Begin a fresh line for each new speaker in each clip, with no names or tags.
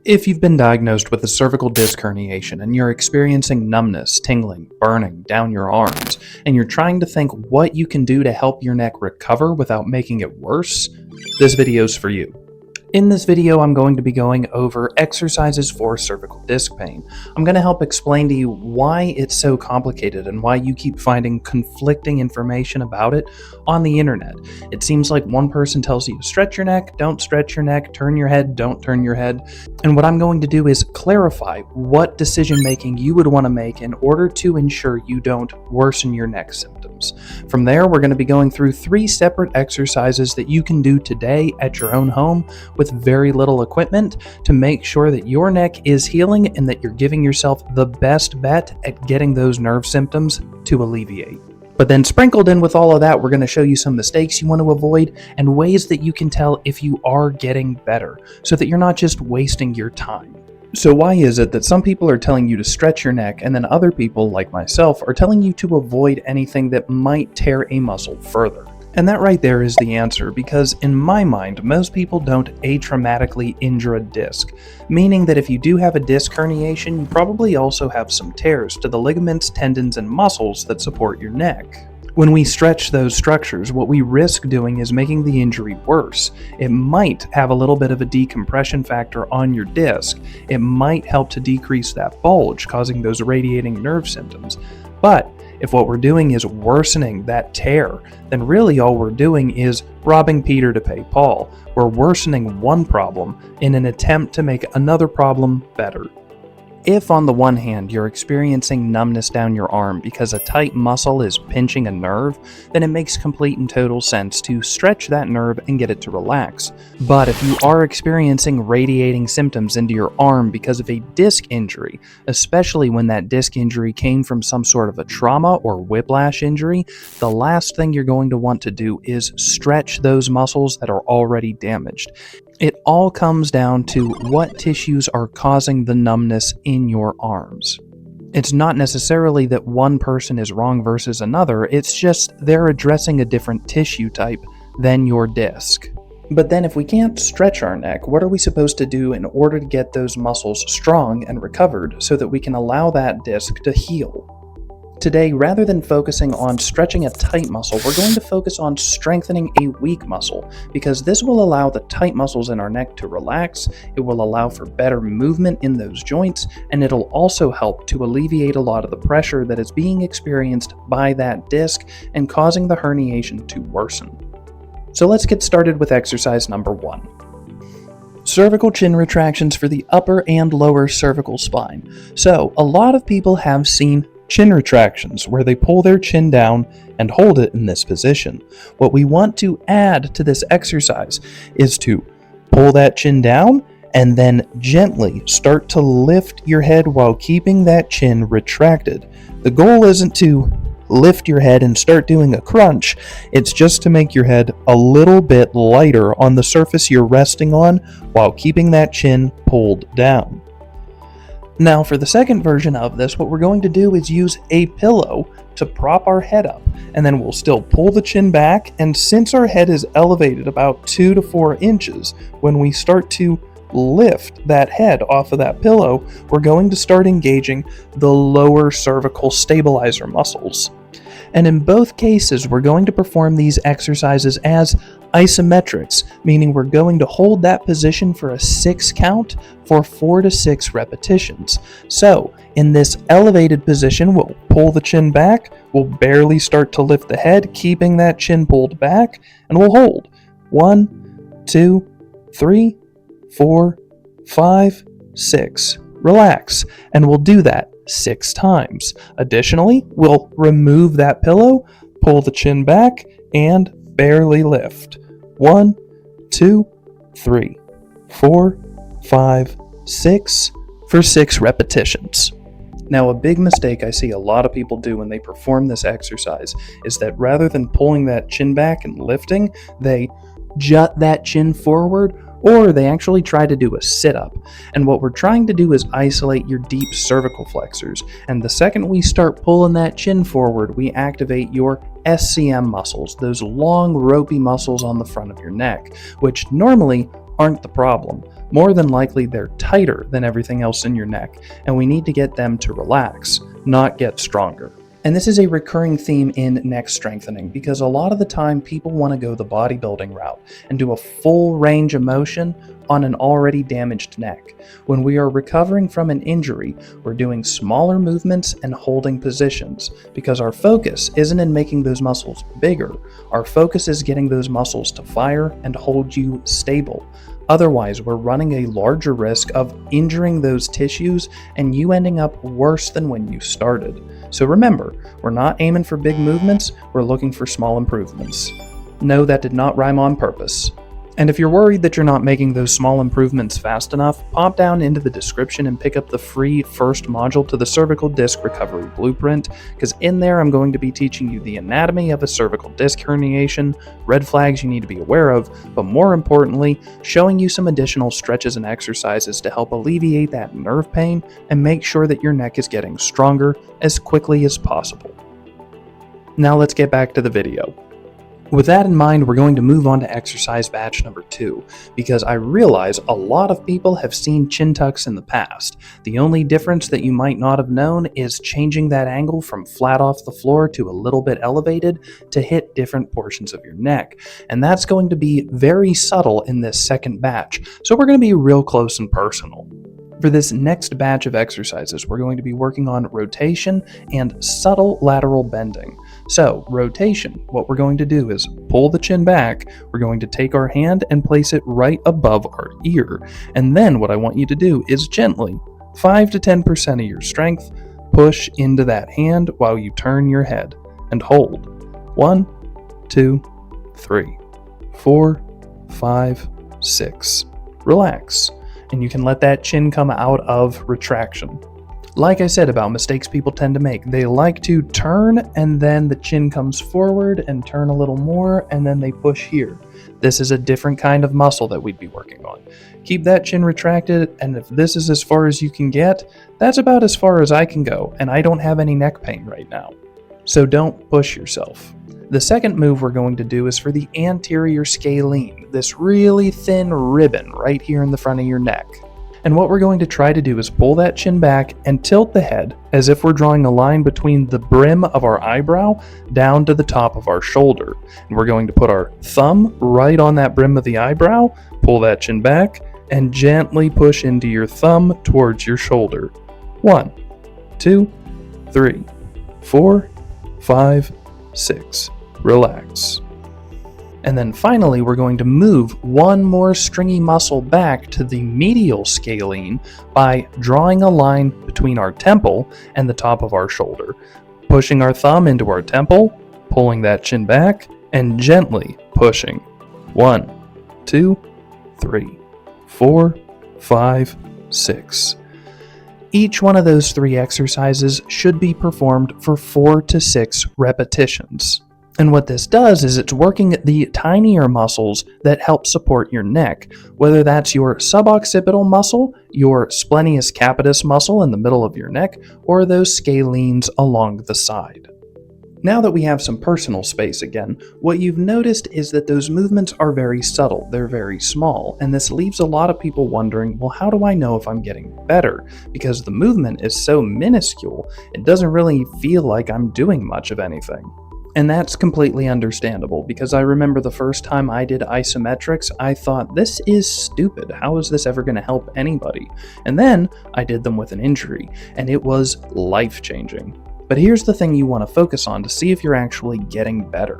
If you've been diagnosed with a cervical disc herniation and you're experiencing numbness, tingling, burning down your arms, and you're trying to think what you can do to help your neck recover without making it worse, this video's for you. In this video, I'm going to be going over exercises for cervical disc pain. I'm going to help explain to you why it's so complicated and why you keep finding conflicting information about it on the internet. It seems like one person tells you to stretch your neck, don't stretch your neck, turn your head, don't turn your head. And what I'm going to do is clarify what decision making you would want to make in order to ensure you don't worsen your neck symptoms. From there, we're going to be going through 3 separate exercises that you can do today at your own home with very little equipment to make sure that your neck is healing and that you're giving yourself the best bet at getting those nerve symptoms to alleviate. But then sprinkled in with all of that, we're going to show you some mistakes you want to avoid and ways that you can tell if you are getting better so that you're not just wasting your time. So why is it that some people are telling you to stretch your neck and then other people, like myself, are telling you to avoid anything that might tear a muscle further? And that right there is the answer, because in my mind, most people don't atraumatically injure a disc, meaning that if you do have a disc herniation, you probably also have some tears to the ligaments, tendons, and muscles that support your neck. When we stretch those structures, what we risk doing is making the injury worse. It might have a little bit of a decompression factor on your disc. It might help to decrease that bulge, causing those radiating nerve symptoms. But if what we're doing is worsening that tear, then really all we're doing is robbing Peter to pay Paul. We're worsening one problem in an attempt to make another problem better. If on the one hand you're experiencing numbness down your arm because a tight muscle is pinching a nerve, then it makes complete and total sense to stretch that nerve and get it to relax. But if you are experiencing radiating symptoms into your arm because of a disc injury, especially when that disc injury came from some sort of a trauma or whiplash injury, the last thing you're going to want to do is stretch those muscles that are already damaged. It all comes down to what tissues are causing the numbness in your arms. It's not necessarily that one person is wrong versus another, it's just they're addressing a different tissue type than your disc. But then if we can't stretch our neck, what are we supposed to do in order to get those muscles strong and recovered so that we can allow that disc to heal? Today, rather than focusing on stretching a tight muscle, we're going to focus on strengthening a weak muscle, because this will allow the tight muscles in our neck to relax, it will allow for better movement in those joints, and it'll also help to alleviate a lot of the pressure that is being experienced by that disc and causing the herniation to worsen. So let's get started with exercise number 1. Cervical chin retractions for the upper and lower cervical spine. So, a lot of people have seen chin retractions, where they pull their chin down and hold it in this position. What we want to add to this exercise is to pull that chin down and then gently start to lift your head while keeping that chin retracted. The goal isn't to lift your head and start doing a crunch, it's just to make your head a little bit lighter on the surface you're resting on while keeping that chin pulled down. Now for the second version of this, what we're going to do is use a pillow to prop our head up, and then we'll still pull the chin back, and since our head is elevated about 2 to 4 inches, when we start to lift that head off of that pillow, we're going to start engaging the lower cervical stabilizer muscles. And in both cases, we're going to perform these exercises as isometrics, meaning we're going to hold that position for a 6 count for 4 to 6 repetitions. So, in this elevated position, we'll pull the chin back, we'll barely start to lift the head, keeping that chin pulled back, and we'll hold 1, 2, 3, 4, 5, 6. Relax, and we'll do that 6 times. Additionally, we'll remove that pillow, pull the chin back, and barely lift. 1, 2, 3, 4, 5, 6 for 6 repetitions. Now, a big mistake I see a lot of people do when they perform this exercise is that rather than pulling that chin back and lifting, they jut that chin forward, or they actually try to do a sit-up. And what we're trying to do is isolate your deep cervical flexors. And the second we start pulling that chin forward, we activate your SCM muscles, those long ropey muscles on the front of your neck, which normally aren't the problem. More than likely, they're tighter than everything else in your neck, and we need to get them to relax, not get stronger. And this is a recurring theme in neck strengthening because a lot of the time people want to go the bodybuilding route and do a full range of motion on an already damaged neck. When we are recovering from an injury, we're doing smaller movements and holding positions because our focus isn't in making those muscles bigger. Our focus is getting those muscles to fire and hold you stable. Otherwise, we're running a larger risk of injuring those tissues and you ending up worse than when you started. So remember, we're not aiming for big movements, we're looking for small improvements. No, that did not rhyme on purpose. And if you're worried that you're not making those small improvements fast enough, pop down into the description and pick up the free first module to the cervical disc recovery blueprint, because in there I'm going to be teaching you the anatomy of a cervical disc herniation, red flags you need to be aware of, but more importantly, showing you some additional stretches and exercises to help alleviate that nerve pain and make sure that your neck is getting stronger as quickly as possible. Now let's get back to the video. With that in mind, we're going to move on to exercise batch number 2, because I realize a lot of people have seen chin tucks in the past. The only difference that you might not have known is changing that angle from flat off the floor to a little bit elevated to hit different portions of your neck. And that's going to be very subtle in this second batch, so we're going to be real close and personal. For this next batch of exercises, we're going to be working on rotation and subtle lateral bending. So, rotation, what we're going to do is pull the chin back, we're going to take our hand and place it right above our ear, and then what I want you to do is gently, 5 to 10% of your strength, push into that hand while you turn your head, and hold. 1, 2, 3, 4, 5, 6. Relax. And you can let that chin come out of retraction. Like I said about mistakes people tend to make, they like to turn and then the chin comes forward and turn a little more and then they push here. This is a different kind of muscle that we'd be working on. Keep that chin retracted, and if this is as far as you can get, that's about as far as I can go, and I don't have any neck pain right now. So don't push yourself. The second move we're going to do is for the anterior scalene, this really thin ribbon right here in the front of your neck. And what we're going to try to do is pull that chin back and tilt the head as if we're drawing a line between the brim of our eyebrow down to the top of our shoulder. And we're going to put our thumb right on that brim of the eyebrow, pull that chin back, and gently push into your thumb towards your shoulder. 1, 2, 3, 4, 5, 6. Relax. And then finally, we're going to move one more stringy muscle back to the medial scalene by drawing a line between our temple and the top of our shoulder, pushing our thumb into our temple, pulling that chin back, and gently pushing. 1, 2, 3, 4, 5, 6. Each one of those 3 exercises should be performed for 4 to 6 repetitions. And what this does is it's working the tinier muscles that help support your neck, whether that's your suboccipital muscle, your Splenius Capitis muscle in the middle of your neck, or those scalenes along the side. Now that we have some personal space again, what you've noticed is that those movements are very subtle, they're very small, and this leaves a lot of people wondering, well, how do I know if I'm getting better? Because the movement is so minuscule, it doesn't really feel like I'm doing much of anything. And that's completely understandable, because I remember the first time I did isometrics, I thought, this is stupid. How is this ever going to help anybody? And then I did them with an injury, and it was life-changing. But here's the thing you want to focus on to see if you're actually getting better.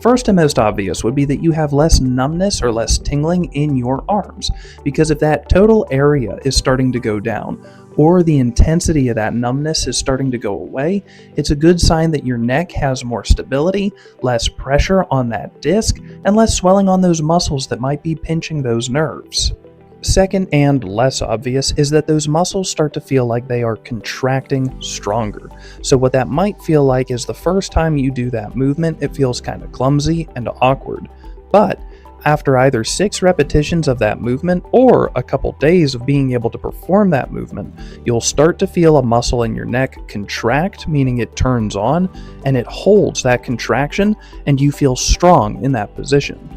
First and most obvious would be that you have less numbness or less tingling in your arms, because if that total area is starting to go down, or the intensity of that numbness is starting to go away, it's a good sign that your neck has more stability, less pressure on that disc, and less swelling on those muscles that might be pinching those nerves. Second, and less obvious, is that those muscles start to feel like they are contracting stronger. So what that might feel like is the first time you do that movement, it feels kind of clumsy and awkward. But after either 6 repetitions of that movement or a couple days of being able to perform that movement, you'll start to feel a muscle in your neck contract, meaning it turns on, and it holds that contraction, and you feel strong in that position.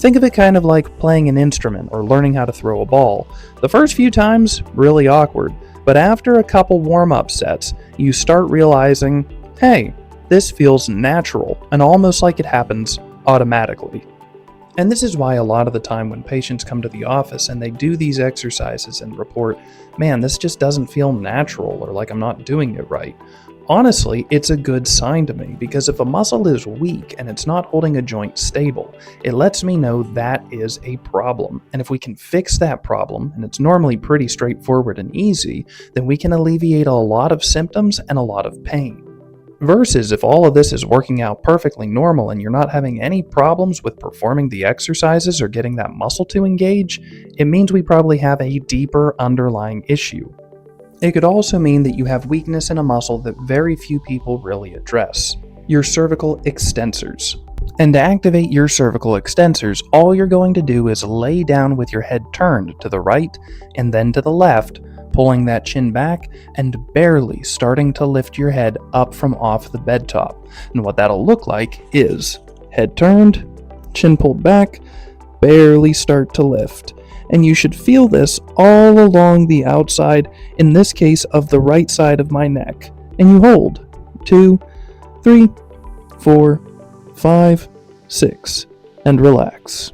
Think of it kind of like playing an instrument or learning how to throw a ball. The first few times, really awkward, but after a couple warm-up sets, you start realizing, hey, this feels natural and almost like it happens automatically. And this is why a lot of the time when patients come to the office and they do these exercises and report, man, this just doesn't feel natural or like I'm not doing it right. Honestly, it's a good sign to me because if a muscle is weak and it's not holding a joint stable, it lets me know that is a problem. And if we can fix that problem, and it's normally pretty straightforward and easy, then we can alleviate a lot of symptoms and a lot of pain. Versus if all of this is working out perfectly normal and you're not having any problems with performing the exercises or getting that muscle to engage, it means we probably have a deeper underlying issue. It could also mean that you have weakness in a muscle that very few people really address, your cervical extensors. And to activate your cervical extensors, all you're going to do is lay down with your head turned to the right and then to the left, pulling that chin back and barely starting to lift your head up from off the bed top. And what that'll look like is head turned, chin pulled back, barely start to lift. And you should feel this all along the outside, in this case of the right side of my neck. And you hold 2, 3, 4, 5, 6, and relax.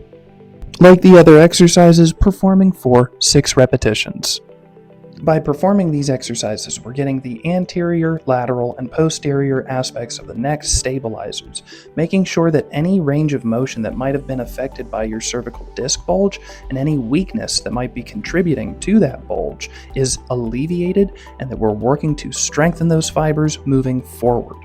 Like the other exercises, performing for 6 repetitions. By performing these exercises, we're getting the anterior, lateral, and posterior aspects of the neck stabilizers, making sure that any range of motion that might have been affected by your cervical disc bulge and any weakness that might be contributing to that bulge is alleviated, and that we're working to strengthen those fibers moving forward.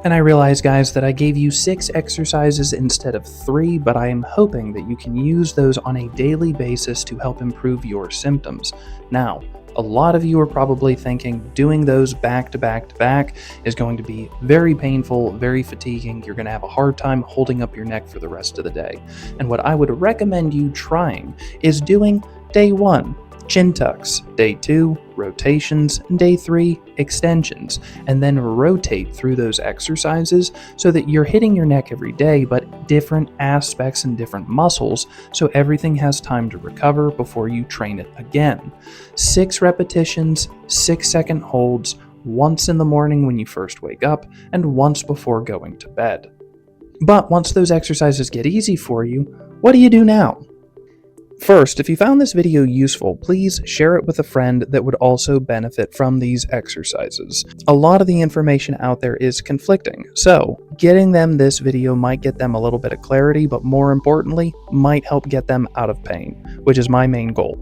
And I realize, guys, that I gave you 6 exercises instead of 3, but I am hoping that you can use those on a daily basis to help improve your symptoms. Now, a lot of you are probably thinking doing those back to back to back is going to be very painful, very fatiguing. You're going to have a hard time holding up your neck for the rest of the day. And what I would recommend you trying is doing day 1, chin tucks, day 2, rotations, and day 3, extensions, and then rotate through those exercises so that you're hitting your neck every day, but different aspects and different muscles, so everything has time to recover before you train it again. 6 repetitions, 6-second holds, once in the morning when you first wake up, and once before going to bed. But once those exercises get easy for you, what do you do now? First, if you found this video useful, please share it with a friend that would also benefit from these exercises. A lot of the information out there is conflicting, so getting them this video might get them a little bit of clarity, but more importantly, might help get them out of pain, which is my main goal.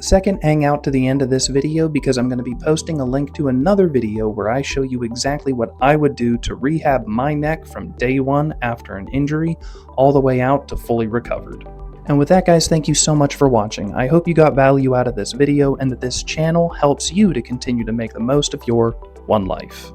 Second, hang out to the end of this video because I'm going to be posting a link to another video where I show you exactly what I would do to rehab my neck from day 1 after an injury all the way out to fully recovered. And with that, guys, thank you so much for watching. I hope you got value out of this video and that this channel helps you to continue to make the most of your one life.